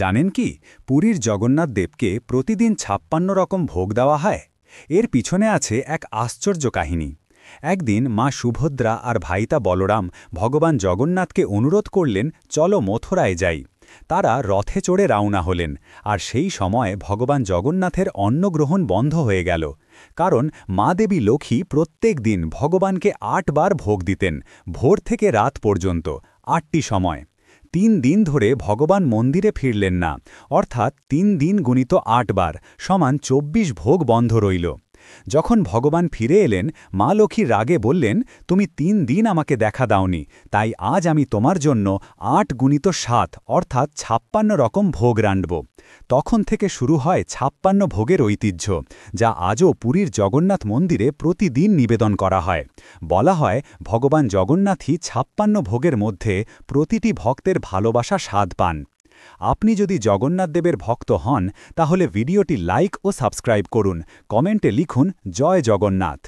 জানেন কি, পুরীর জগন্নাথ দেবকে প্রতিদিন ৫৬ রকম ভোগ দেওয়া হয়। এর পিছনে আছে এক আশ্চর্য কাহিনী। একদিন মা সুভদ্রা আর ভাইতা বলরাম ভগবান জগন্নাথকে অনুরোধ করলেন, চলো মথুরায় যাই। তারা রথে চড়ে রওনা হলেন, আর সেই সময় ভগবান জগন্নাথের অন্নগ্রহণ বন্ধ হয়ে গেল। কারণ মা দেবী লক্ষ্মী প্রত্যেক দিন ভগবানকে ৮ বার ভোগ দিতেন, ভোর থেকে রাত পর্যন্ত, ৮টি সময়। ৩ দিন ধরে ভগবান মন্দিরে ফিরলেন না, অর্থাৎ ৩ দিন গুণিত ৮ বার সমান ২৪ ভোগ বন্ধ রইল। যখন ভগবান ফিরে এলেন, মা লক্ষ্মী রাগে বললেন, তুমি ৩ দিন আমাকে দেখা দাওনি, তাই আজ আমি তোমার জন্য ৮ গুণিত ৭ অর্থাৎ ৫৬ রকম ভোগ রাঁধব। তখন থেকে শুরু হয় ৫৬ ভোগের ঐতিহ্য, যা আজও পুরীর জগন্নাথ মন্দিরে প্রতিদিন নিবেদন করা হয়। বলা হয়, ভগবান জগন্নাথই ৫৬ ভোগের মধ্যে প্রতিটি ভক্তের ভালোবাসা স্বাদ পান। আপনি যদি জগন্নাথ দেবের ভক্ত হন, তাহলে ভিডিওটি লাইক ও সাবস্ক্রাইব করুন, কমেন্টে লিখুন জয় জগন্নাথ।